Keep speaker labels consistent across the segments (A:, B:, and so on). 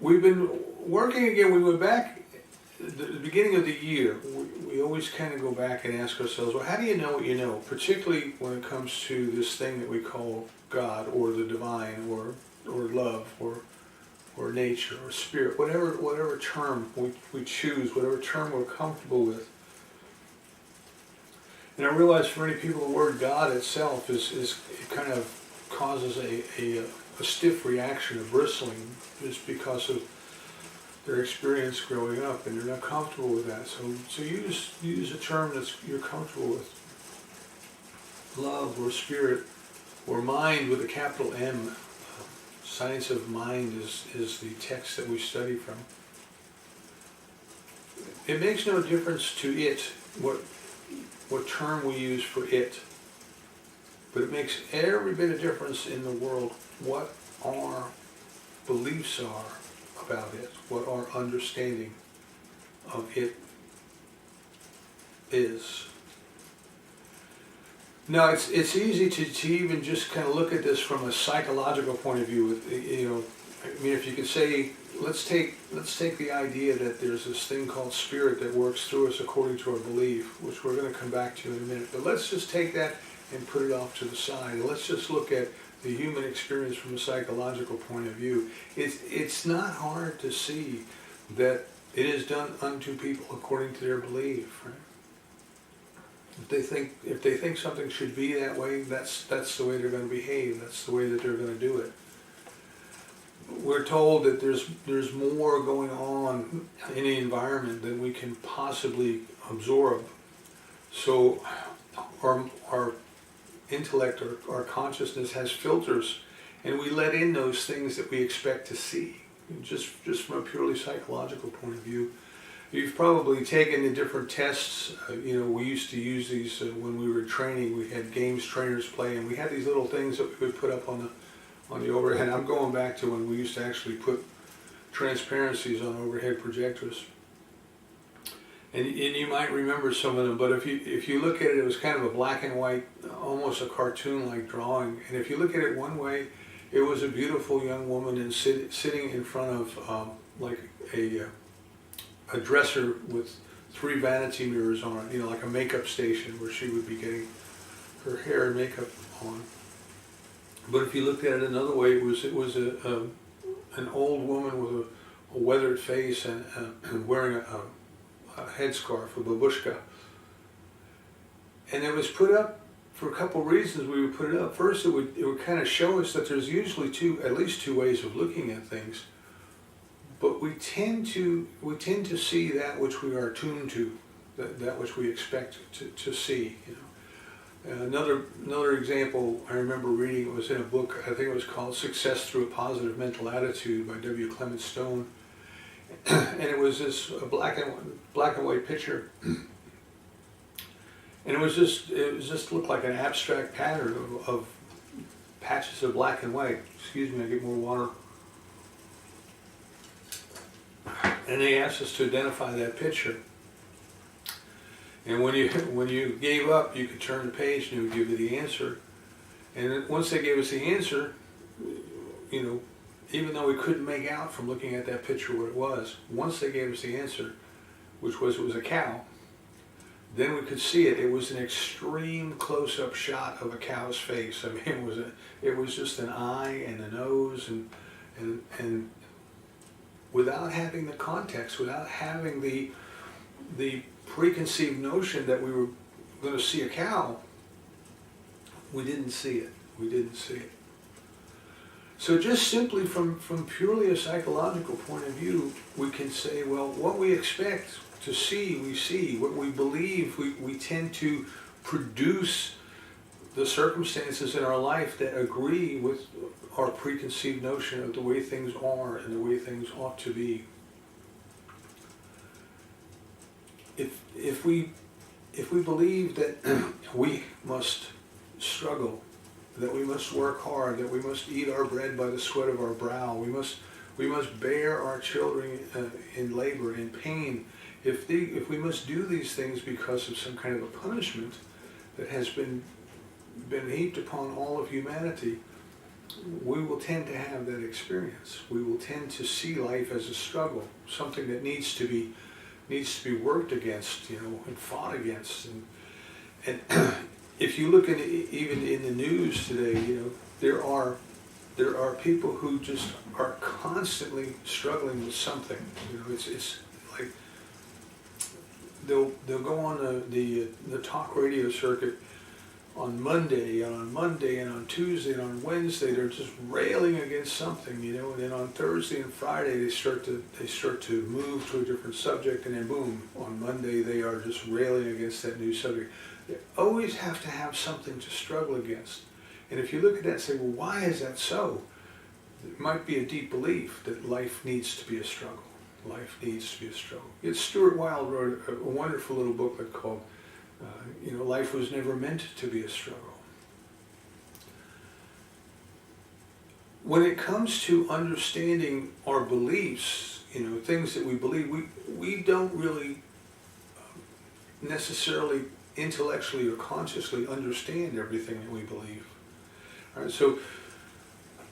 A: We've been working again. We went back at the beginning of the year. We always kind of go back and ask ourselves, well, how do you know what you know? Particularly when it comes to this thing that we call God or the divine or love or nature or spirit, whatever term we choose, whatever term we're comfortable with. And I realize for many people the word God itself is it kind of causes a stiff reaction, a bristling, just because of their experience growing up, and they're not comfortable with that. So use a term that you're comfortable with. Love or spirit or mind with a capital M. Science of Mind is the text that we study from. It makes no difference to it what term we use for it, but it makes every bit of difference in the world what our beliefs are about it, what our understanding of it is. Now, it's easy to even just kind of look at this from a psychological point of view. I mean, if you could say, let's take the idea that there's this thing called spirit that works through us according to our belief, which we're going to come back to in a minute. But let's just take that and put it off to the side, and let's just look at the human experience from a psychological point of view. It's not hard to see that it is done unto people according to their belief, right? If they think something should be that way, that's the way they're going to behave. That's the way that they're going to do it. We're told that there's more going on in the environment than we can possibly absorb. So our intellect or our consciousness has filters, and we let in those things that we expect to see, just from a purely psychological point of view. You've probably taken the different tests. We used to use these when we were training. We had games trainers play, and we had these little things that we would put up on the overhead. I'm going back to when we used to actually put transparencies on overhead projectors. And you might remember some of them, but if you look at it, it was kind of a black and white, almost a cartoon-like drawing. And if you look at it one way, it was a beautiful young woman and sitting in front of like a dresser with 3 vanity mirrors on it, like a makeup station where she would be getting her hair and makeup on. But if you looked at it another way, it was an old woman with a weathered face and wearing a headscarf, a babushka. And it was put up for a couple of reasons. We would put it up. First, it would kind of show us that there's usually at least two ways of looking at things. But we tend to see that which we are attuned to, that which we expect to see. Another example I remember reading, it was in a book, I think it was called Success Through a Positive Mental Attitude by W. Clement Stone. And it was this black and white picture. And it just looked like an abstract pattern of patches of black and white. Excuse me, I get more water. And they asked us to identify that picture. And when you gave up, you could turn the page and it would give you the answer. And once they gave us the answer, even though we couldn't make out from looking at that picture what it was, once they gave us the answer, which was it was a cow, then we could see it. It was an extreme close-up shot of a cow's face. I mean, it was just an eye and a nose, and without having the context, without having the preconceived notion that we were going to see a cow, we didn't see it. We didn't see it. So just simply from purely a psychological point of view, we can say, well, what we expect to see, we see. What we believe, we tend to produce the circumstances in our life that agree with our preconceived notion of the way things are and the way things ought to be. If we believe that we must struggle, that we must work hard, that we must eat our bread by the sweat of our brow, we must bear our children in labor, in pain, if we must do these things because of some kind of a punishment that has been heaped upon all of humanity, we will tend to have that experience. We will tend to see life as a struggle, something that needs to be worked against, and fought against. And if you look at even in the news today, there are people who just are constantly struggling with something. It's like they'll go on the talk radio circuit on Monday, and on Tuesday, and on Wednesday, they're just railing against something, and then on Thursday and Friday they start to move to a different subject, and then boom, on Monday they are just railing against that new subject. They always have to have something to struggle against. And if you look at that and say, well, why is that so? It might be a deep belief that life needs to be a struggle. Life needs to be a struggle. Stuart Wilde wrote a wonderful little booklet called Life Was Never Meant to Be a Struggle. When it comes to understanding our beliefs, things that we believe, we don't really necessarily intellectually or consciously understand everything that we believe. All right, so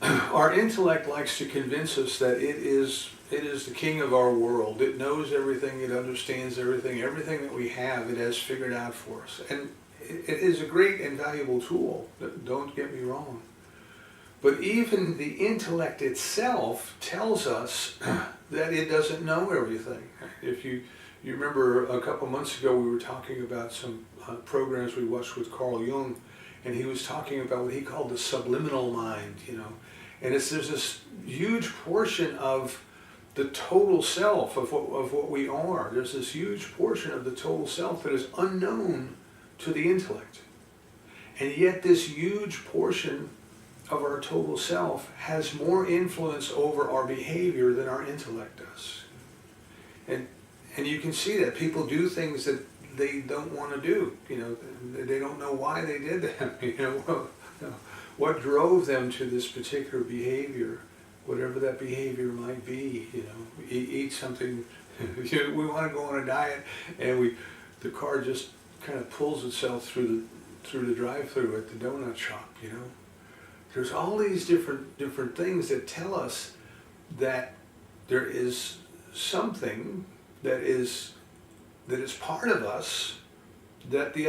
A: our intellect likes to convince us that it is the king of our world. It knows everything, it understands everything that we have, it has figured out for us. And it is a great and valuable tool, don't get me wrong. But even the intellect itself tells us that it doesn't know everything. If you remember a couple months ago we were talking about some programs we watched with Carl Jung, and he was talking about what he called the subliminal mind, And there's this huge portion of the total self of what we are. There's this huge portion of the total self that is unknown to the intellect. And yet this huge portion of our total self has more influence over our behavior than our intellect does. And you can see that people do things that they don't want to do. They don't know why they did that. What drove them to this particular behavior, whatever that behavior might be. Eat something. We want to go on a diet, and the car just kind of pulls itself through the drive-through at the donut shop. There's all these different things that tell us that there is something that is part of us that the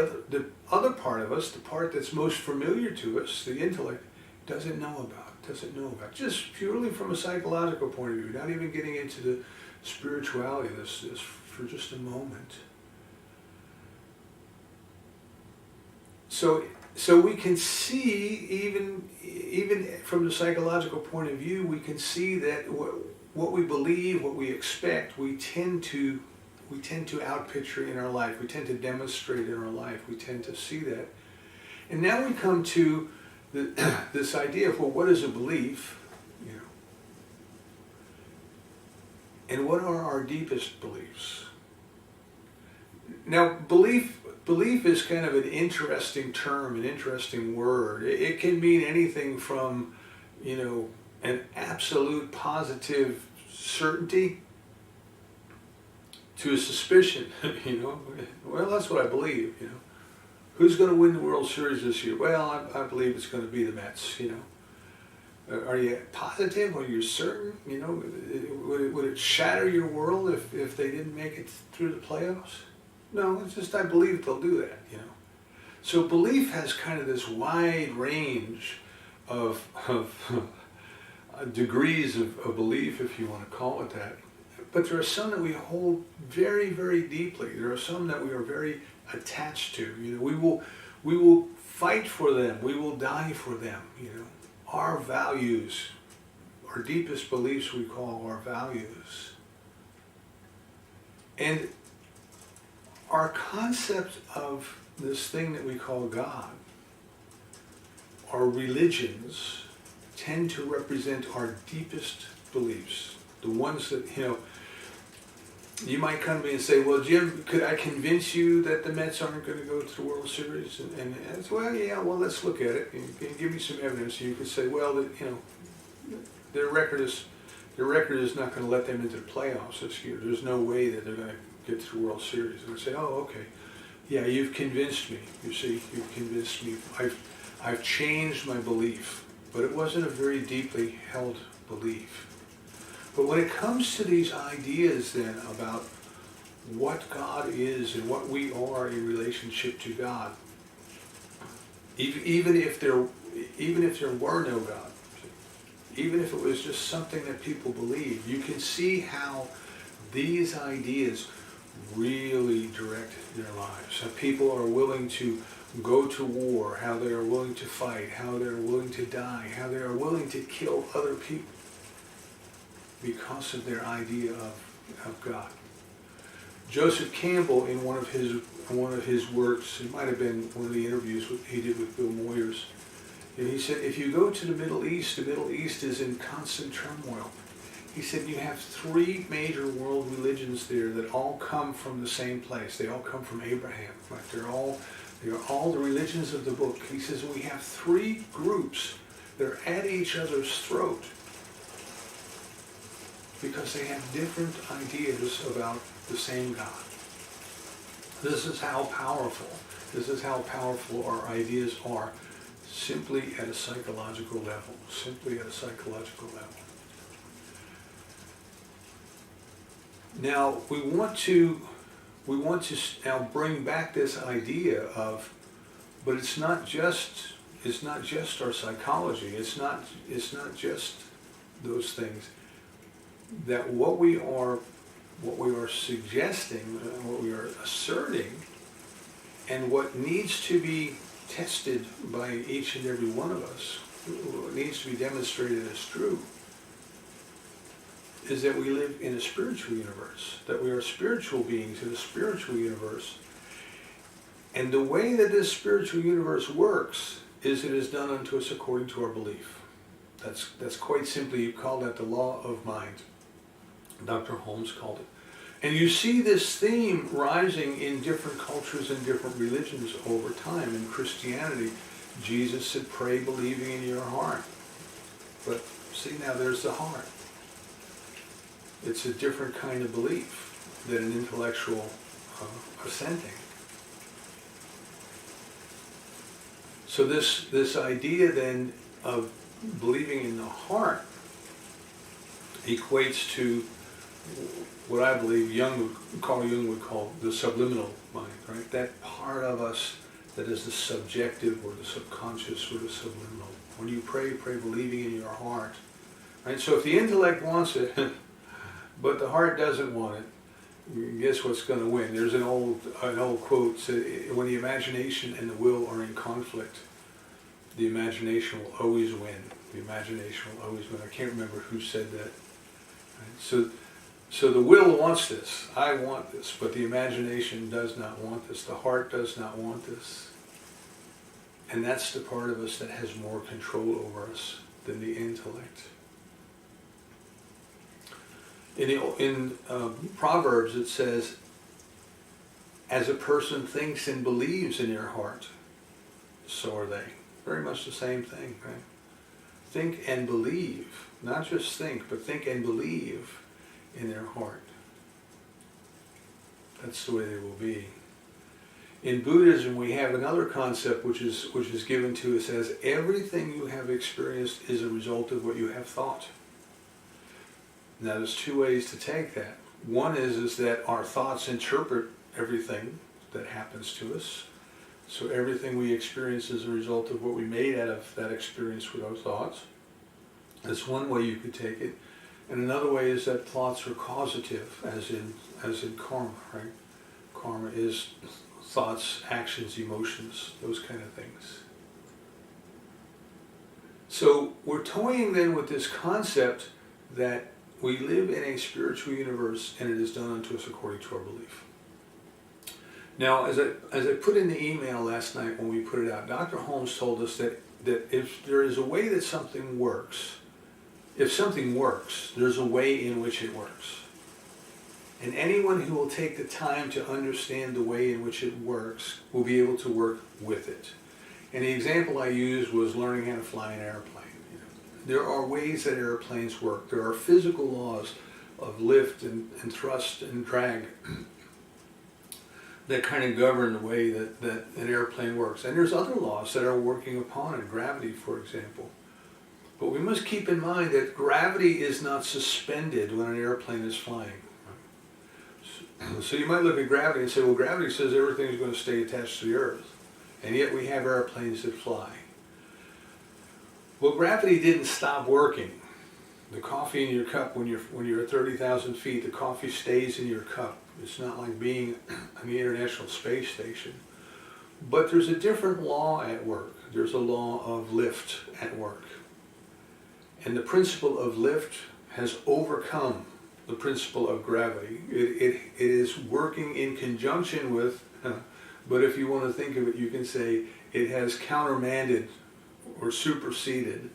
A: other part of us, the part that's most familiar to us, the intellect, doesn't know about. Just purely from a psychological point of view, not even getting into the spirituality of this for just a moment. So we can see, even from the psychological point of view, we can see that what we believe, what we expect, we tend to outpicture in our life. We tend to demonstrate in our life. We tend to see that. And now we come to this idea of, well, what is a belief? And what are our deepest beliefs? Now, belief is kind of an interesting term, an interesting word. It can mean anything from, an absolute positive certainty to a suspicion, Well, that's what I believe, Who's going to win the World Series this year? Well, I believe it's going to be the Mets, Are you positive? Are you certain? Would it shatter your world if they didn't make it through the playoffs? No, it's just I believe they'll do that, So belief has kind of this wide range of degrees of belief, if you want to call it that. But there are some that we hold very, very deeply. There are some that we are very attached to. We will fight for them. We will die for them. Our values, our deepest beliefs, we call our values. And our concept of this thing that we call God, our religions, tend to represent our deepest beliefs. The ones that, you might come to me and say, well, Jim, could I convince you that the Mets aren't going to go to the World Series? And I said, well, yeah, let's look at it. And you can give me some evidence. You could say, well, their record is not going to let them into the playoffs this year. There's no way that they're going to get to the World Series. And I say, oh, okay. Yeah, you've convinced me. You see, you've convinced me. I've changed my belief. but it wasn't a very deeply held belief. But when it comes to these ideas then about what God is and what we are in relationship to God, even if there were no God, even if it was just something that people believe, you can see how these ideas really direct their lives. How people are willing to go to war, how they are willing to fight, how they're willing to die, how they are willing to kill other people because of their idea of God. Joseph Campbell, in one of his works, it might have been one of the interviews he did with Bill Moyers, and he said, if you go to the Middle East is in constant turmoil. He said you have three major world religions there that all come from the same place. They all come from Abraham. Right? They're all the religions of the book. He says we have three groups that are at each other's throat because they have different ideas about the same God. This is how powerful our ideas are, simply at a psychological level. Now we want to now bring back this idea of, but it's not just our psychology. It's not just those things. That what we are suggesting, what we are asserting, and what needs to be tested by each and every one of us, what needs to be demonstrated as true, is that we live in a spiritual universe, that we are spiritual beings in a spiritual universe. And the way that this spiritual universe works is it is done unto us according to our belief. That's quite simply, you call that the law of mind. Dr. Holmes called it. And you see this theme rising in different cultures and different religions over time. In Christianity, Jesus said, pray believing in your heart. But see, now there's the heart. It's a different kind of belief than an intellectual assenting. So this idea then of believing in the heart equates to what I believe Carl Jung would call the subliminal mind, right? That part of us that is the subjective or the subconscious or the subliminal. When you pray believing in your heart, right? So if the intellect wants it, but the heart doesn't want it, guess what's going to win? There's an old quote, when the imagination and the will are in conflict, the imagination will always win. The imagination will always win. I can't remember who said that. Right? So the will wants this. I want this, but the imagination does not want this. The heart does not want this. And that's the part of us that has more control over us than the intellect. In Proverbs it says, as a person thinks and believes in your heart, so are they. Very much the same thing, right? Think and believe. Not just think, but think and believe in their heart. That's the way they will be. In Buddhism, we have another concept which is given to us as everything you have experienced is a result of what you have thought. Now, there's two ways to take that. One is that our thoughts interpret everything that happens to us. So everything we experience is a result of what we made out of that experience with our thoughts. That's one way you could take it. And another way is that thoughts are causative, as in karma, right? Karma is thoughts, actions, emotions, those kind of things. So we're toying then with this concept that we live in a spiritual universe and it is done unto us according to our belief. Now, as I put in the email last night when we put it out, Dr. Holmes told us that if there is a way that something works, if something works, there's a way in which it works. And anyone who will take the time to understand the way in which it works will be able to work with it. And the example I used was learning how to fly an airplane. There are ways that airplanes work. There are physical laws of lift and thrust and drag that kind of govern the way that an airplane works. And there's other laws that are working upon it, gravity, for example. But we must keep in mind that gravity is not suspended when an airplane is flying. So you might look at gravity and say, well, gravity says everything is going to stay attached to the Earth. And yet we have airplanes that fly. Well, gravity didn't stop working. The coffee in your cup, when you're at 30,000 feet, the coffee stays in your cup. It's not like being on the International Space Station. But there's a different law at work. There's a law of lift at work. And the principle of lift has overcome the principle of gravity. It is working in conjunction with, but if you want to think of it, you can say it has countermanded or superseded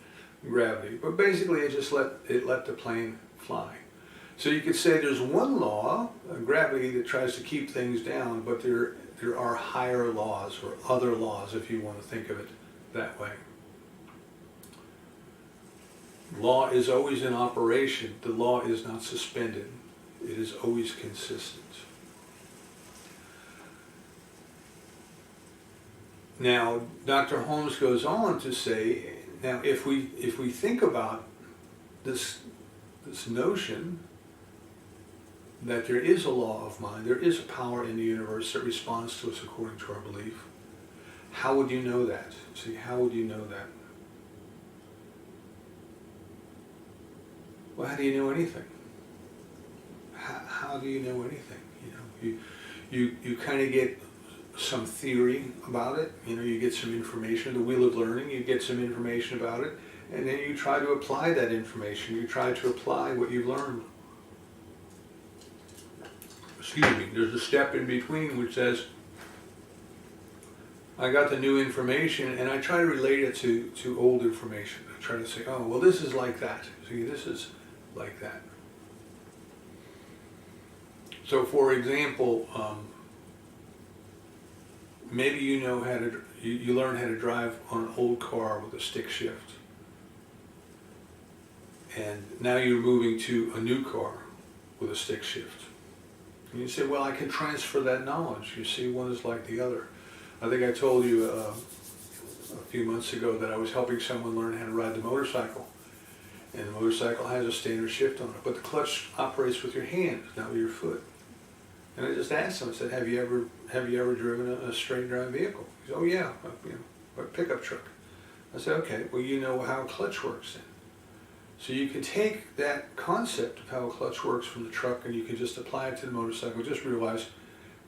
A: gravity. But basically it just let the plane fly. So you could say there's one law, gravity, that tries to keep things down, but there are higher laws or other laws, if you want to think of it that way. Law is always in operation. The law is not suspended. It is always consistent. Now, Dr. Holmes goes on to say, now if we think about this notion that there is a law of mind, there is a power in the universe that responds to us according to our belief, how would you know that? See, how would you know that? Well, how do you know anything? How do you know anything? You kind of get some theory about it. You get some information. The wheel of learning, you get some information about it, and then you try to apply that information. You try to apply what you've learned. Excuse me. There's a step in between which says, I got the new information, and I try to relate it to old information. I try to say, oh, well, this is like that. See, this is like that. So, for example, maybe you learn how to drive on an old car with a stick shift, and now you're moving to a new car with a stick shift. And you say, well, I can transfer that knowledge. You see, one is like the other. I think I told you a few months ago that I was helping someone learn how to ride the motorcycle. And the motorcycle has a standard shift on it, but the clutch operates with your hand, not with your foot. And I just asked him, I said, have you ever driven a straight drive vehicle? He said, oh yeah, a pickup truck. I said, okay, well, you know how a clutch works then. So you can take that concept of how a clutch works from the truck and you can just apply it to the motorcycle. Just realize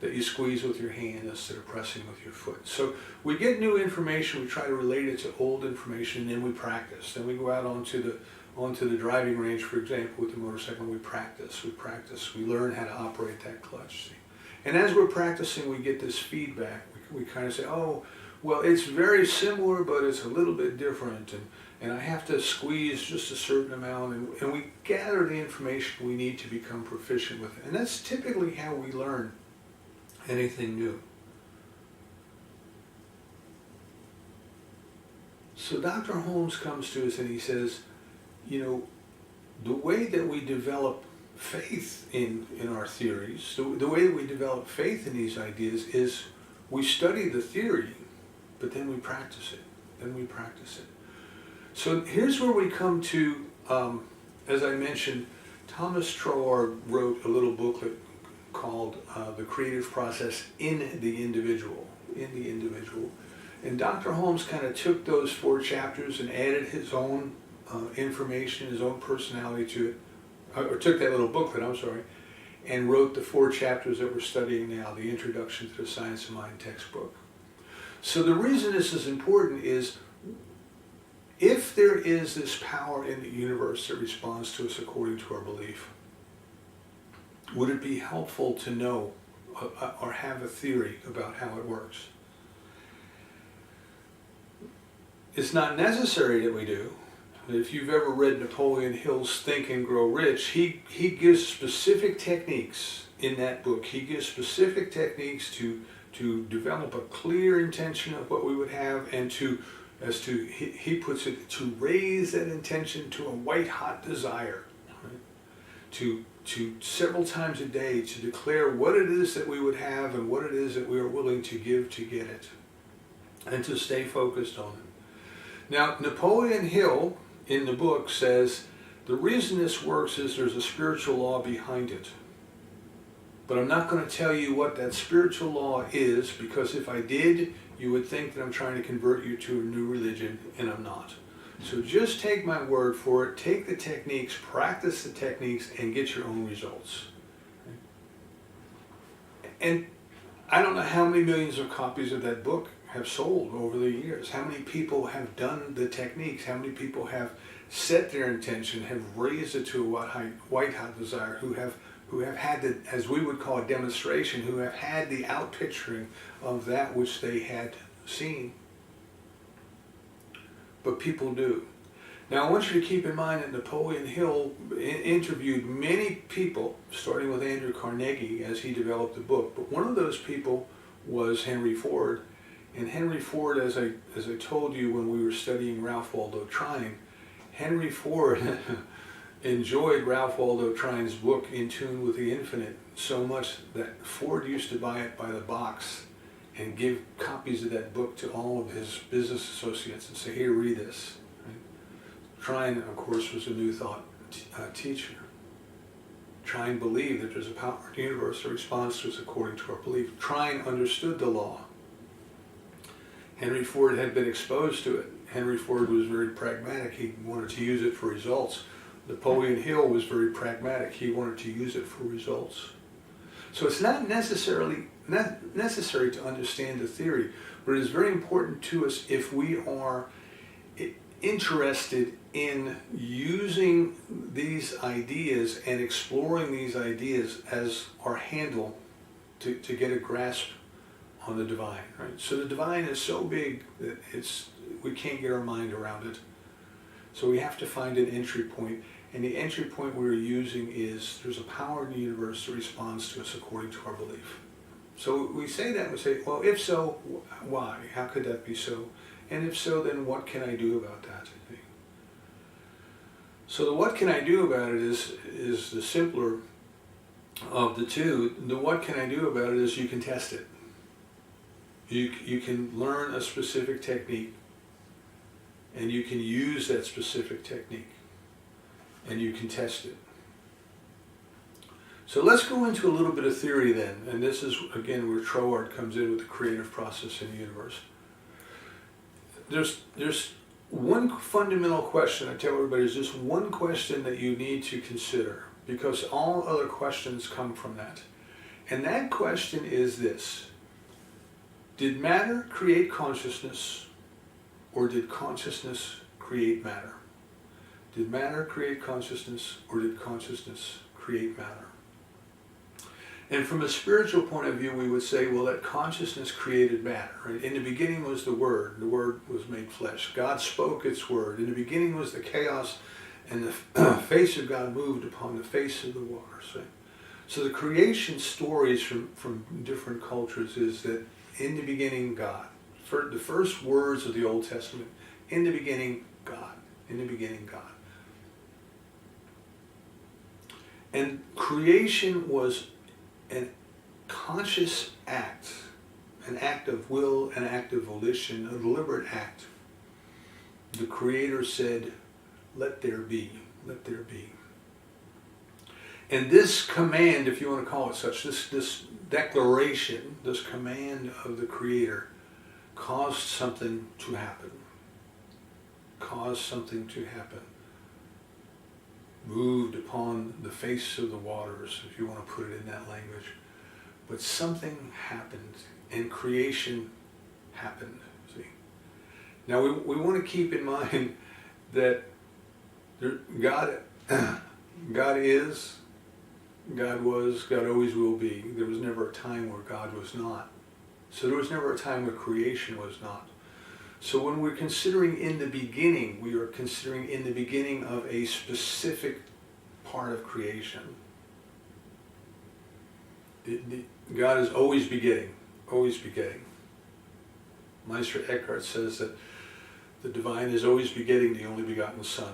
A: that you squeeze with your hand instead of pressing with your foot. So we get new information, we try to relate it to old information, and then we practice. Then we go out onto the driving range, for example, with the motorcycle, and we practice. We learn how to operate that clutch. See? And as we're practicing, we get this feedback. We kind of say, oh, well, it's very similar, but it's a little bit different, and I have to squeeze just a certain amount, and we gather the information we need to become proficient with it. And that's typically how we learn anything new. So Dr. Holmes comes to us and he says, the way that we develop faith in our theories, the way that we develop faith in these ideas is we study the theory, but then we practice it. So here's where we come to, as I mentioned, Thomas Trower wrote a little booklet called The Creative Process in the Individual. And Dr. Holmes kind of took those 4 chapters and added his own information, his own personality to it, or took that little booklet, and wrote the 4 chapters that we're studying now, the Introduction to the Science of Mind textbook. So the reason this is important is, if there is this power in the universe that responds to us according to our belief, would it be helpful to know or have a theory about how it works? It's not necessary that we do. If you've ever read Napoleon Hill's Think and Grow Rich, he gives specific techniques in that book. He gives specific techniques to develop a clear intention of what we would have, and he puts it, to raise that intention to a white-hot desire, right? To several times a day to declare what it is that we would have and what it is that we are willing to give to get it, and to stay focused on it. Now, Napoleon Hill, in the book says, the reason this works is there's a spiritual law behind it. But I'm not going to tell you what that spiritual law is, because if I did, you would think that I'm trying to convert you to a new religion, and I'm not. So just take my word for it, take the techniques, practice the techniques, and get your own results. And I don't know how many millions of copies of that book have sold over the years. How many people have done the techniques? How many people have set their intention, have raised it to a white hot desire, who have had the, as we would call a demonstration, who have had the outpicturing of that which they had seen. But people do. Now I want you to keep in mind that Napoleon Hill interviewed many people, starting with Andrew Carnegie as he developed the book. But one of those people was Henry Ford. And Henry Ford, as I told you when we were studying Ralph Waldo Trine, Henry Ford enjoyed Ralph Waldo Trine's book In Tune with the Infinite so much that Ford used to buy it by the box and give copies of that book to all of his business associates and say, here, read this. Right? Trine, of course, was a New Thought teacher. Trine believed that there's a power in the universe that responds to us according to our belief. Trine understood the law. Henry Ford had been exposed to it. Henry Ford was very pragmatic. He wanted to use it for results. Napoleon Hill was very pragmatic. He wanted to use it for results. So it's not necessary to understand the theory, but it is very important to us if we are interested in using these ideas and exploring these ideas as our handle to get a grasp on the divine, right? So the divine is so big that we can't get our mind around it. So we have to find an entry point, and the entry point we're using is there's a power in the universe that responds to us according to our belief. So we say that, and we say, well, if so, why? How could that be so? And if so, then what can I do about that? So the what can I do about it is the simpler of the two. The what can I do about it is you can test it. You can learn a specific technique, and you can use that specific technique, and you can test it. So let's go into a little bit of theory then, and this is again where Troart comes in with the creative process in the universe. There's one fundamental question, I tell everybody, is just one question that you need to consider, because all other questions come from that. And that question is this: did matter create consciousness, or did consciousness create matter? Did matter create consciousness, or did consciousness create matter? And from a spiritual point of view, we would say, well, that consciousness created matter. Right? In the beginning was the Word was made flesh. God spoke its word. In the beginning was the chaos, and the face of God moved upon the face of the waters. Right? So the creation stories from different cultures is that in the beginning, God. For the first words of the Old Testament, in the beginning, God. In the beginning, God. And creation was a conscious act, an act of will, an act of volition, a deliberate act. The Creator said, let there be, let there be. And this command, if you want to call it such, this declaration, this command of the Creator caused something to happen. Caused something to happen. Moved upon the face of the waters, if you want to put it in that language. But something happened, and creation happened. See? Now we want to keep in mind that God is, God was, God always will be. There was never a time where God was not. So there was never a time where creation was not. So when we're considering in the beginning, we are considering in the beginning of a specific part of creation. God is always begetting, always begetting. Meister Eckhart says that the divine is always begetting the only begotten Son.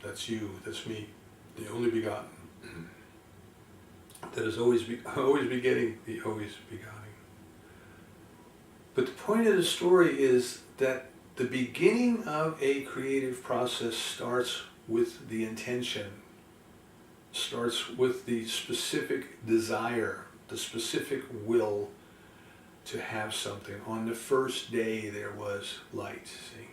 A: That's you, that's me, the only begotten. That is always begetting the always begotten. But the point of the story is that the beginning of a creative process starts with the intention, starts with the specific desire, the specific will to have something. On the first day there was light, see?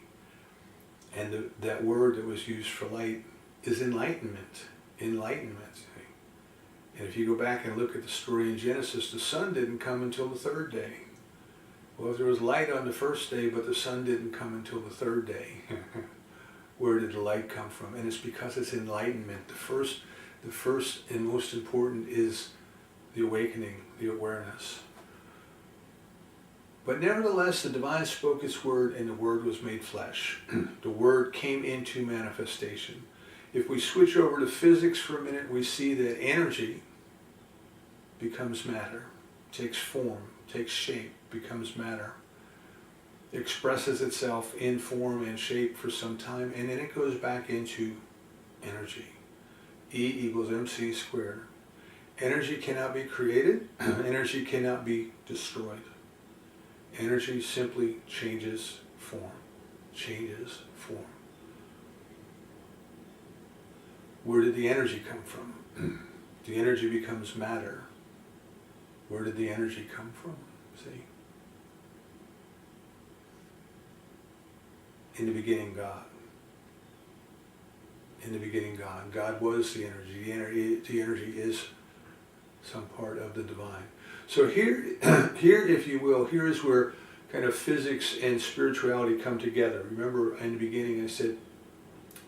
A: And that word that was used for light is enlightenment, enlightenment. See? And if you go back and look at the story in Genesis, the sun didn't come until the third day. Well, there was light on the first day, but the sun didn't come until the third day. Where did the light come from? And it's because it's enlightenment. The first and most important is the awakening, the awareness. But nevertheless, the divine spoke its word, and the word was made flesh. The word came into manifestation. If we switch over to physics for a minute, we see that energy becomes matter, takes form, takes shape, becomes matter, expresses itself in form and shape for some time, and then it goes back into energy. E = mc squared. Energy cannot be created, energy cannot be destroyed. Energy simply changes form, changes form. Where did the energy come from? The energy becomes matter. Where did the energy come from? See? In the beginning, God. In the beginning, God. God was the energy. The energy is some part of the divine. So here, if you will, here is where kind of physics and spirituality come together. Remember in the beginning I said,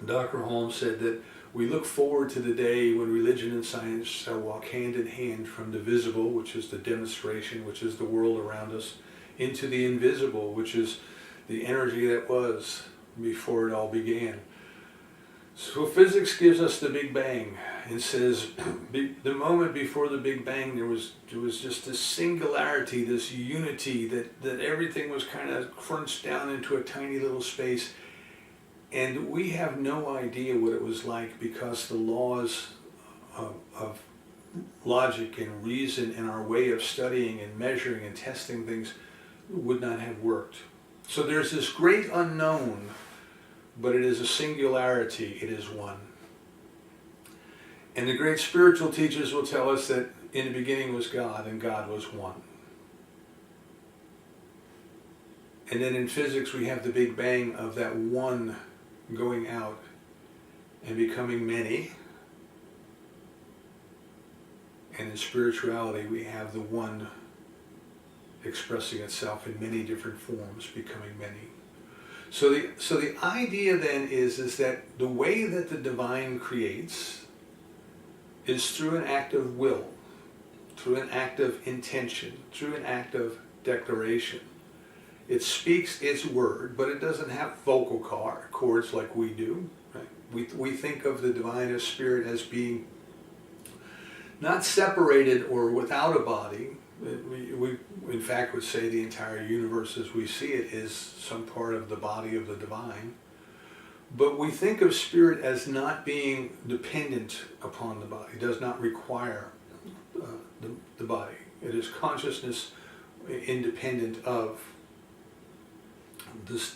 A: Dr. Holmes said that we look forward to the day when religion and science shall walk hand in hand from the visible, which is the demonstration, which is the world around us, into the invisible, which is the energy that was before it all began. So physics gives us the Big Bang and says the moment before the Big Bang there was just this singularity, this unity, that everything was kind of crunched down into a tiny little space. And we have no idea what it was like because the laws of logic and reason and our way of studying and measuring and testing things would not have worked. So there's this great unknown, but it is a singularity, it is one. And the great spiritual teachers will tell us that in the beginning was God and God was one. And then in physics we have the Big Bang of that one going out and becoming many. And in spirituality we have the one expressing itself in many different forms, becoming many. So the idea then is that the way that the divine creates is through an act of will, through an act of intention, through an act of declaration. It speaks its word, but it doesn't have vocal cords like we do. Right? We think of the divine as spirit as being not separated or without a body. We in fact would say the entire universe as we see it is some part of the body of the divine. But we think of spirit as not being dependent upon the body. It does not require the body. It is consciousness independent of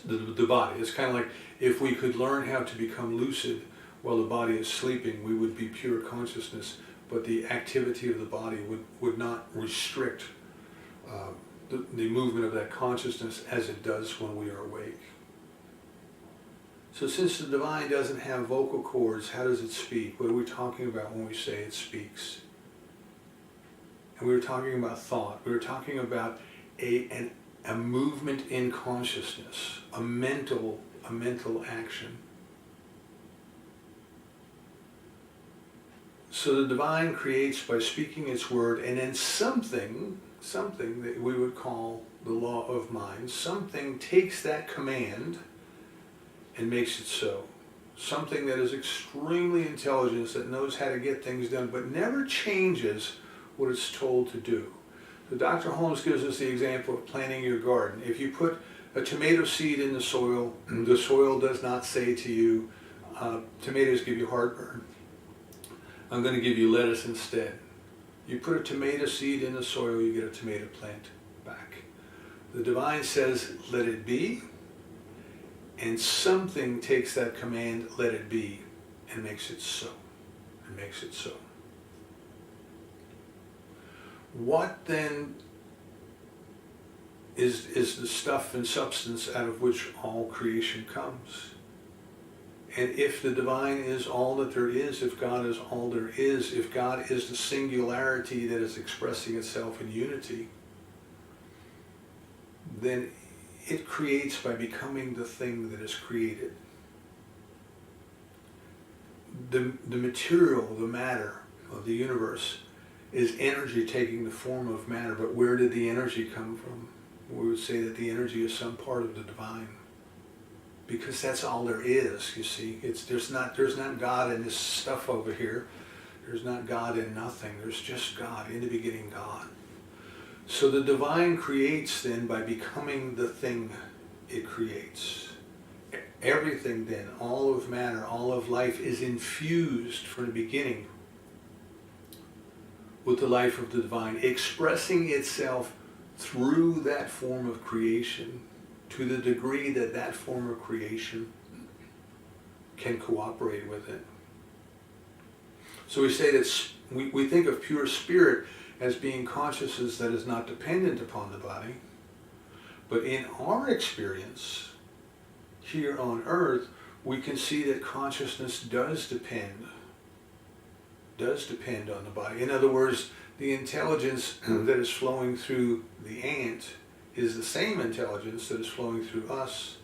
A: the body. It's kind of like if we could learn how to become lucid while the body is sleeping, we would be pure consciousness, but the activity of the body would not restrict the movement of that consciousness as it does when we are awake. So since the divine doesn't have vocal cords, how does it speak? What are we talking about when we say it speaks? And we were talking about thought. We were talking about a movement in consciousness, a mental action. So the divine creates by speaking its word, and then something that we would call the law of mind, something takes that command and makes it so. Something that is extremely intelligent, that knows how to get things done, but never changes what it's told to do. So Dr. Holmes gives us the example of planting your garden. If you put a tomato seed in the soil does not say to you, tomatoes give you heartburn. I'm going to give you lettuce instead. You put a tomato seed in the soil, you get a tomato plant back. The divine says, let it be, and something takes that command, let it be, and makes it so. And makes it so. What then is the stuff and substance out of which all creation comes? And if the divine is all that there is, if God is all there is, if God is the singularity that is expressing itself in unity, then it creates by becoming the thing that is created. The material, the matter of the universe is energy taking the form of matter, but where did the energy come from? We would say that the energy is some part of the divine. Because that's all there is, you see. There's not God in this stuff over here. There's not God in nothing. There's just God, in the beginning God. So the divine creates then by becoming the thing it creates. Everything then, all of matter, all of life is infused from the beginning with the life of the divine, expressing itself through that form of creation to the degree that that form of creation can cooperate with it. So we say that we think of pure spirit as being consciousness that is not dependent upon the body. But in our experience here on earth, we can see that consciousness does depend on the body. In other words, the intelligence that is flowing through the ant is the same intelligence that is flowing through us,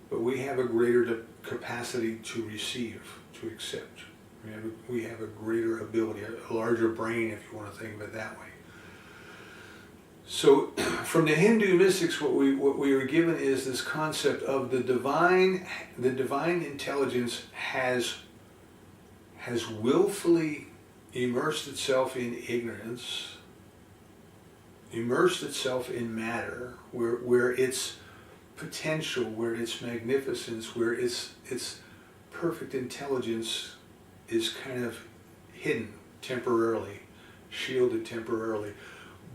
A: but we have a greater capacity to receive, to accept. We have a greater ability, a larger brain, if you want to think of it that way. So from the Hindu mystics, what we were given is this concept of the divine intelligence has willfully immersed itself in ignorance, immersed itself in matter, where its potential, where its magnificence, where its perfect intelligence is kind of hidden temporarily, shielded temporarily.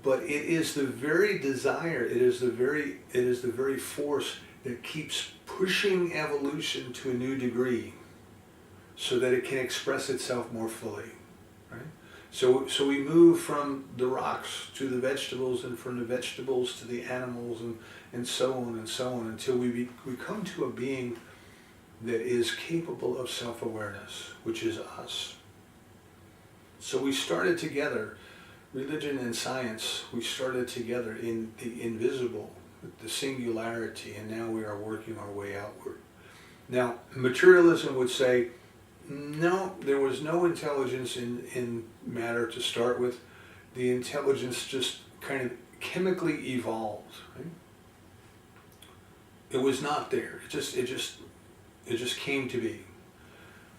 A: But it is the very desire, it is the very force that keeps pushing evolution to a new degree so that it can express itself more fully. Right? So we move from the rocks to the vegetables, and from the vegetables to the animals, and so on until we come to a being that is capable of self-awareness, which is us. So we started together, religion and science, we started together in the invisible, the singularity, and now we are working our way outward. Now, materialism would say, no, there was no intelligence in matter to start with. The intelligence just kind of chemically evolved. Right? It was not there. It just came to be.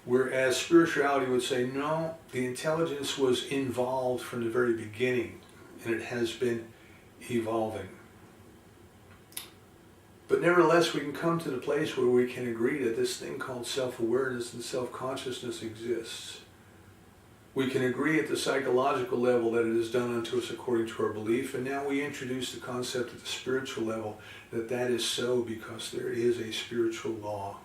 A: Whereas spirituality would say, no, the intelligence was involved from the very beginning, and it has been evolving. But nevertheless, we can come to the place where we can agree that this thing called self-awareness and self-consciousness exists. We can agree at the psychological level that it is done unto us according to our belief, and now we introduce the concept at the spiritual level that that is so because there is a spiritual law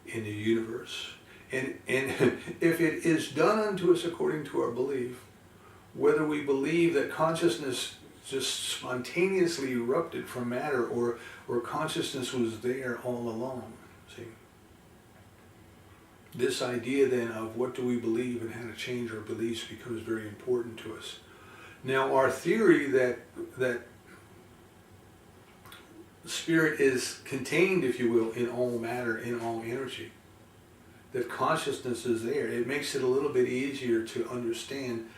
A: in the universe. And if it is done unto us according to our belief, whether we believe that consciousness just spontaneously erupted from matter or consciousness was there all along, see? This idea then of what do we believe and how to change our beliefs becomes very important to us. Now our theory that spirit is contained, if you will, in all matter, in all energy, that consciousness is there, it makes it a little bit easier to understand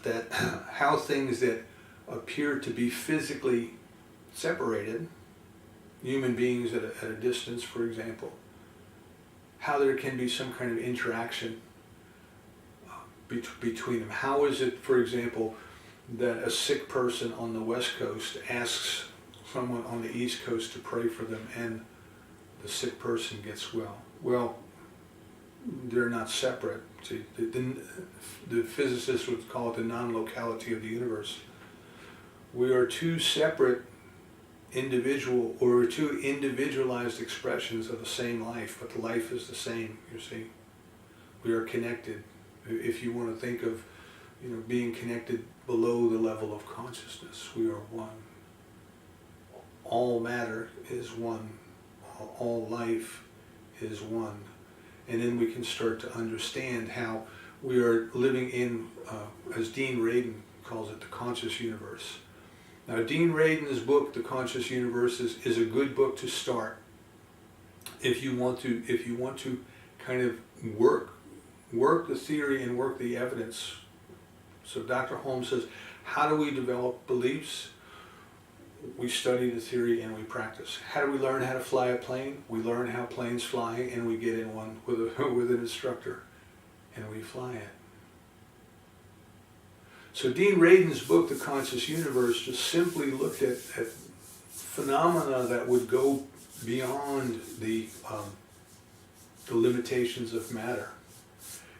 A: that how things that appear to be physically separated, human beings at a distance, for example, how there can be some kind of interaction between them. How is it, for example, that a sick person on the West Coast asks someone on the East Coast to pray for them and the sick person gets well? Well, they're not separate. See, the physicists would call it the non-locality of the universe. We are two separate individual, or we're two individualized expressions of the same life, but the life is the same, you see. We are connected. If you want to think of, being connected below the level of consciousness, we are one. All matter is one. All life is one. And then we can start to understand how we are living in, as Dean Rayden calls it, the conscious universe. Now, Dean Rayden's book, The Conscious Universe, is a good book to start if you want to kind of work the theory and work the evidence. So Dr. Holmes says, how do we develop beliefs? We study the theory and we practice. How do we learn how to fly a plane? We learn how planes fly, and we get in one with an instructor, and we fly it. So Dean Rayden's book, The Conscious Universe, just simply looked at phenomena that would go beyond the limitations of matter.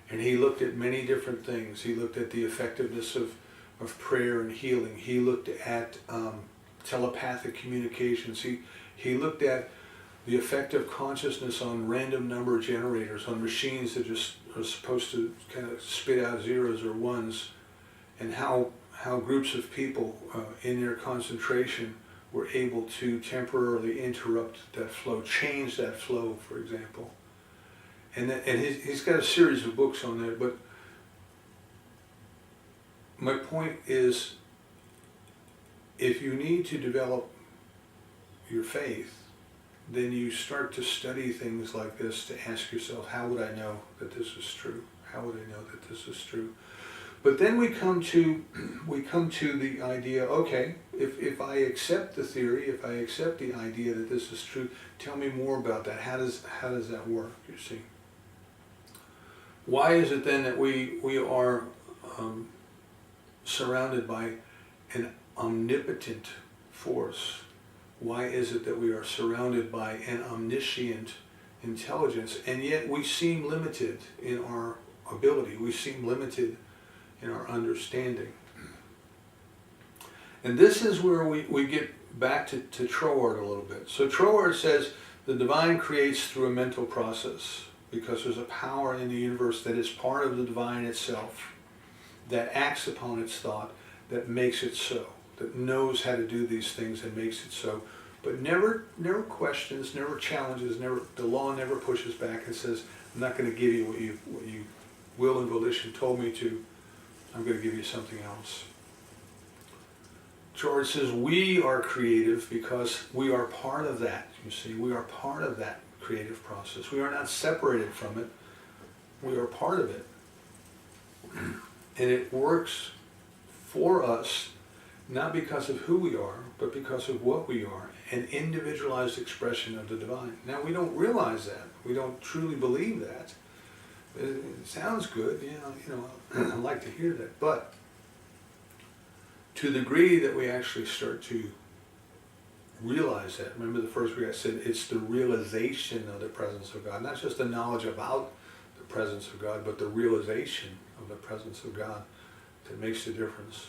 A: And he looked at many different things. He looked at the effectiveness of prayer and healing. He looked at telepathic communications. He looked at the effect of consciousness on random number generators, on machines that just are supposed to kind of spit out zeros or ones, and how groups of people in their concentration were able to temporarily interrupt that flow, change that flow, for example. And he's got a series of books on that, but my point is, if you need to develop your faith, then you start to study things like this to ask yourself, how would I know that this is true? How would I know that this is true? But then we come to the idea, okay, if I accept the theory, if I accept the idea that this is true, tell me more about that. How does that work, you see? Why is it then that we are surrounded by an omnipotent force? Why is it that we are surrounded by an omniscient intelligence, and yet we seem limited in our ability, we seem limited in our understanding? And this is where we get back to Troart a little bit. So Troart says the divine creates through a mental process, because there's a power in the universe that is part of the divine itself, that acts upon its thought, that makes it so, that knows how to do these things and makes it so, but never questions, never challenges, the law never pushes back and says, I'm not going to give you what you will and volition told me to, I'm going to give you something else. George says we are creative because we are part of that, you see, we are part of that creative process. We are not separated from it, we are part of it. And it works for us, not because of who we are, but because of what we are, an individualized expression of the divine. Now, we don't realize that. We don't truly believe that. It sounds good, I'd like to hear that. But to the degree that we actually start to realize that, remember the first week I said it's the realization of the presence of God, not just the knowledge about the presence of God, but the realization of the presence of God that makes the difference.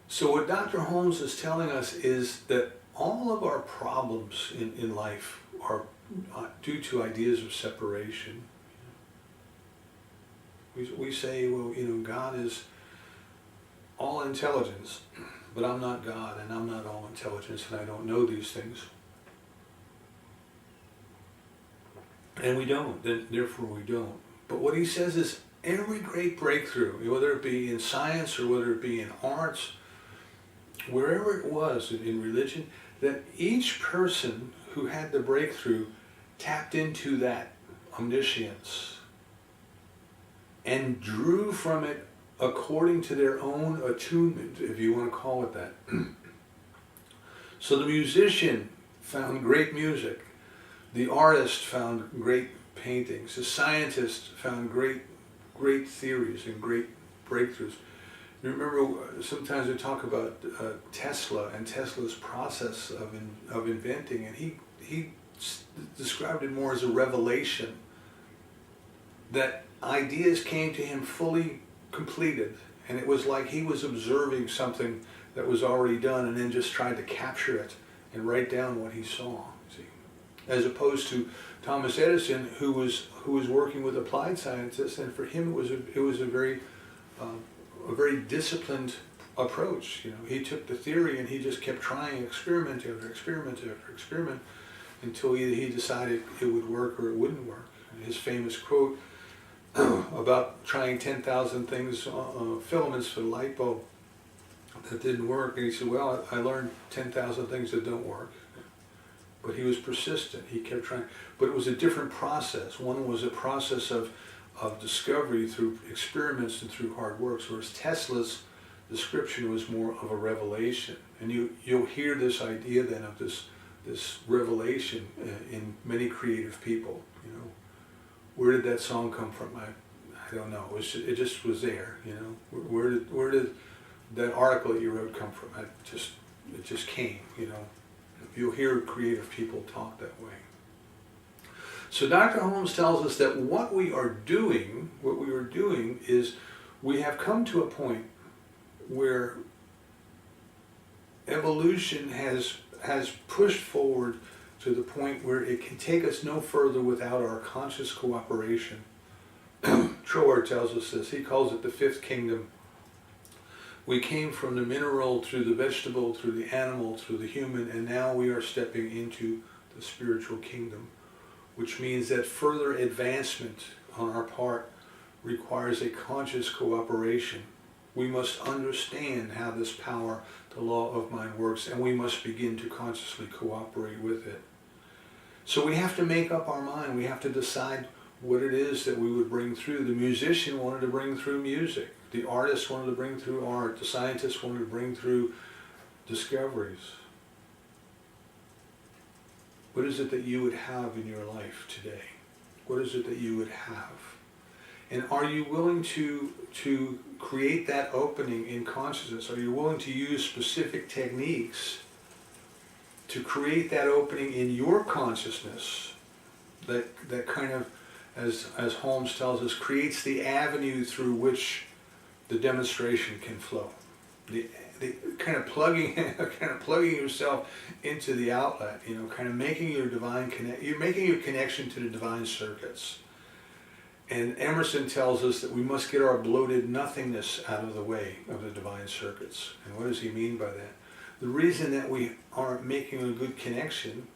A: So what Dr. Holmes is telling us is that all of our problems in life are due to ideas of separation. We say, well, God is all intelligence, but I'm not God, and I'm not all intelligence, and I don't know these things. And we don't, therefore we don't. But what he says is every great breakthrough, whether it be in science or whether it be in arts, wherever it was in religion, that each person who had the breakthrough tapped into that omniscience and drew from it according to their own attunement, if you want to call it that. So the musician found great music, the artist found great paintings, the scientist found great theories and great breakthroughs. You remember sometimes we talk about Tesla and Tesla's process of inventing, and he described it more as a revelation, that ideas came to him fully completed, and it was like he was observing something that was already done and then just tried to capture it and write down what he saw. See, as opposed to Thomas Edison, who was working with applied scientists, and for him it was a very disciplined approach. You know, he took the theory and he just kept trying experiment after experiment after experiment until he decided it would work or it wouldn't work. And his famous quote about trying 10,000 things, filaments for the light bulb that didn't work, and he said, well, I learned 10,000 things that don't work. But he was persistent, he kept trying. But it was a different process. One was a process of discovery through experiments and through hard work, whereas Tesla's description was more of a revelation. And you'll hear this idea then of this revelation in many creative people. You know, where did that song come from? I don't know. It just was there. You know, where did that article that you wrote come from? It just came. You know, you'll hear creative people talk that way. So Dr. Holmes tells us that what we are doing is we have come to a point where evolution has pushed forward to the point where it can take us no further without our conscious cooperation. Trower tells us this. He calls it the fifth kingdom. We came from the mineral through the vegetable, through the animal, through the human, and now we are stepping into the spiritual kingdom, which means that further advancement on our part requires a conscious cooperation. We must understand how this power, the law of mind, works, and we must begin to consciously cooperate with it. So we have to make up our mind. We have to decide what it is that we would bring through. The musician wanted to bring through music. The artist wanted to bring through art. The scientist wanted to bring through discoveries. What is it that you would have in your life today? What is it that you would have? And are you willing to create that opening in consciousness? Are you willing to use specific techniques to create that opening in your consciousness that kind of, as Holmes tells us, creates the avenue through which the demonstration can flow? The kind of plugging yourself into the outlet, you know, kind of making your you're making your connection to the divine circuits. And Emerson tells us that we must get our bloated nothingness out of the way of the divine circuits. And what does he mean by that? The reason that we aren't making a good connection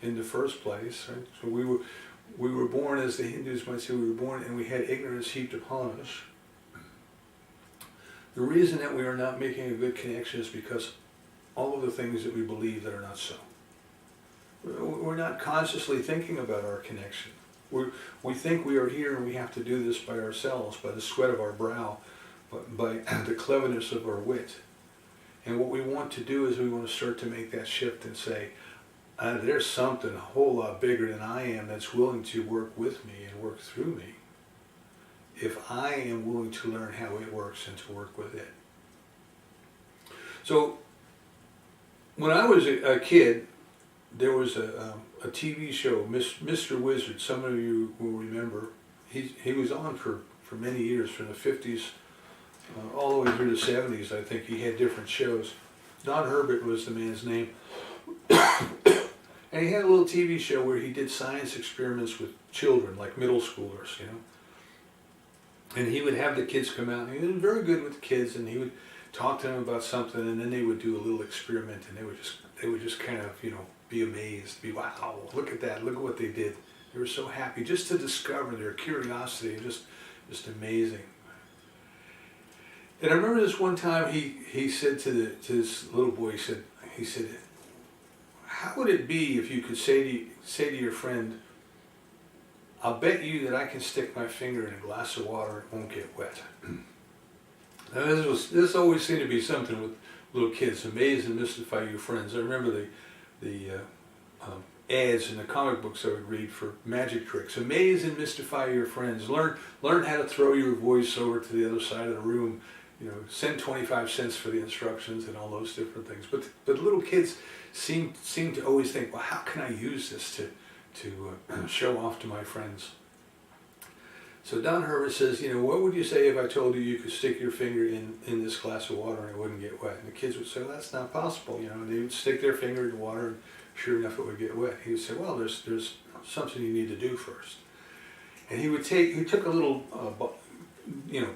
A: in the first place, right? So we were born, as the Hindus might say, we were born and we had ignorance heaped upon us. The reason that we are not making a good connection is because all of the things that we believe that are not so. We're not consciously thinking about our connection. We think we are here and we have to do this by ourselves, by the sweat of our brow, by the cleverness of our wit. And what we want to do is we want to start to make that shift and say, there's something a whole lot bigger than I am that's willing to work with me and work through me, if I am willing to learn how it works and to work with it. So when I was a kid, there was a TV show, Mr. Wizard. Some of you will remember. He was on for many years, from the 50s all the way through the 70s. I think he had different shows. Don Herbert was the man's name. And he had a little TV show where he did science experiments with children, like middle schoolers, you know. And he would have the kids come out, and he was very good with the kids, and he would talk to them about something, and then they would do a little experiment, and they would just kind of, you know, be amazed, be, wow, look at that, look at what they did. They were so happy just to discover their curiosity, just amazing. And I remember this one time he said to this little boy, he said, how would it be if you could say to your friend, I'll bet you that I can stick my finger in a glass of water and it won't get wet. Now this always seemed to be something with little kids, amaze and mystify your friends. I remember the ads in the comic books I would read for magic tricks. Amaze and mystify your friends. Learn how to throw your voice over to the other side of the room. You know, send 25 cents for the instructions and all those different things. But little kids seem to always think, well, how can I use this to show off to my friends? So Don Herbert says, what would you say if I told you you could stick your finger in this glass of water and it wouldn't get wet? And the kids would say, well, that's not possible. And they would stick their finger in the water and sure enough it would get wet. He would say, well, there's something you need to do first. And he took a little,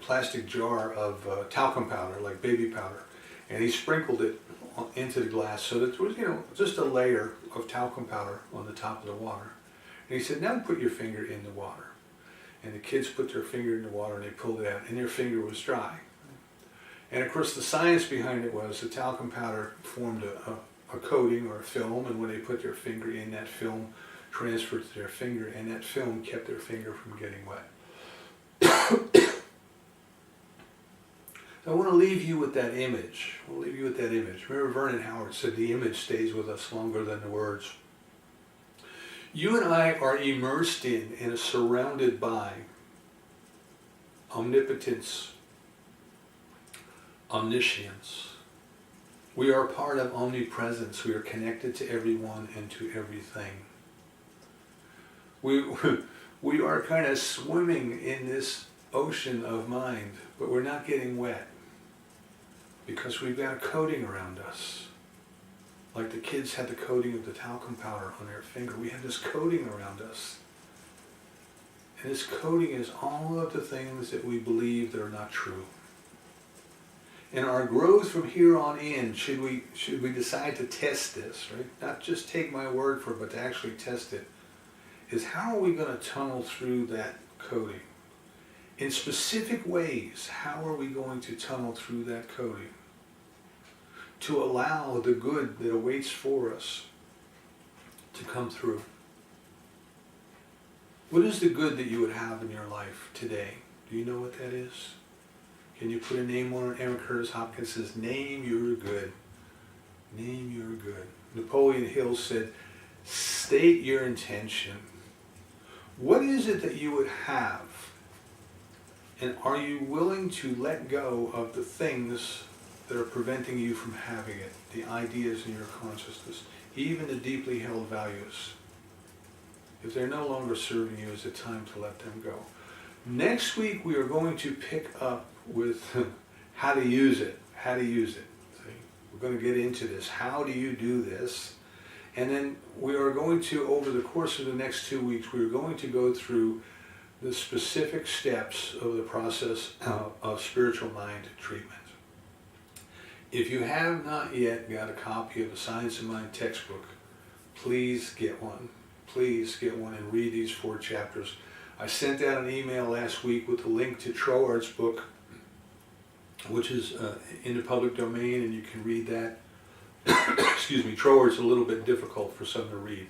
A: plastic jar of talcum powder, like baby powder, and he sprinkled it into the glass so that there was, just a layer of talcum powder on the top of the water. And he said, now put your finger in the water. And the kids put their finger in the water and they pulled it out and their finger was dry. And of course the science behind it was the talcum powder formed a coating or a film, and when they put their finger in, that film transferred to their finger, and that film kept their finger from getting wet. So I want to leave you with that image. Remember Vernon Howard said the image stays with us longer than the words. You and I are immersed in and surrounded by omnipotence, omniscience. We are part of omnipresence. We are connected to everyone and to everything. We are kind of swimming in this ocean of mind, but we're not getting wet because we've got a coating around us. Like the kids had the coating of the talcum powder on their finger. We have this coating around us. And this coating is all of the things that we believe that are not true. And our growth from here on in, should we decide to test this, right? Not just take my word for it, but to actually test it, is how are we going to tunnel through that coating? In specific ways, how are we going to tunnel through that coating to allow the good that awaits for us to come through? What is the good that you would have in your life today? Do you know what that is? Can you put a name on it? Aaron Curtis Hopkins says, name your good. Name your good. Napoleon Hill said, state your intention. What is it that you would have? And are you willing to let go of the things that are preventing you from having it? The ideas in your consciousness, even the deeply held values. If they're no longer serving you, it's a time to let them go. Next week we are going to pick up with how to use it. See? We're going to get into this. How do you do this? And then we are going to, over the course of the next 2 weeks, we are going to go through the specific steps of the process of spiritual mind treatment. If you have not yet got a copy of the Science of Mind textbook, please get one. Please get one and read these 4 chapters. I sent out an email last week with a link to Troart's book, which is in the public domain, and you can read that. Excuse me, Troart's a little bit difficult for some to read.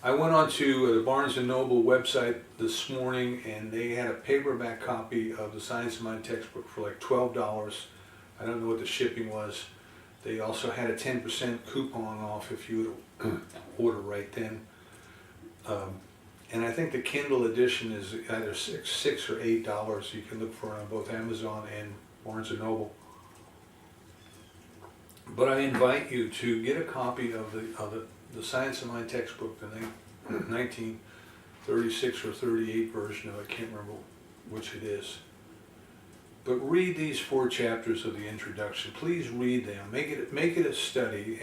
A: I went on to the Barnes & Noble website this morning, and they had a paperback copy of the Science of Mind textbook for like $12. I don't know what the shipping was. They also had a 10% coupon off if you would order right then. And I think the Kindle edition is either $6 or $8. You can look for it on both Amazon and Barnes & Noble. But I invite you to get a copy of the Science of Mind textbook, the 1936 or 38 version of it. I can't remember which it is. But read these 4 chapters of the introduction. Please read them. Make it a study.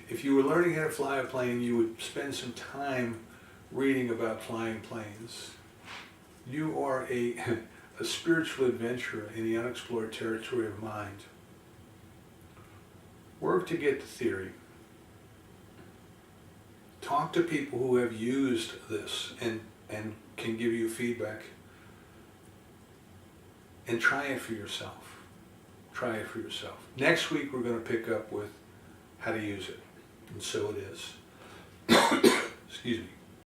A: If you were learning how to fly a plane, you would spend some time reading about flying planes. You are a spiritual adventurer in the unexplored territory of mind. Work to get the theory. Talk to people who have used this and can give you feedback. And try it for yourself. Try it for yourself. Next week we're going to pick up with how to use it. And so it is. Excuse me.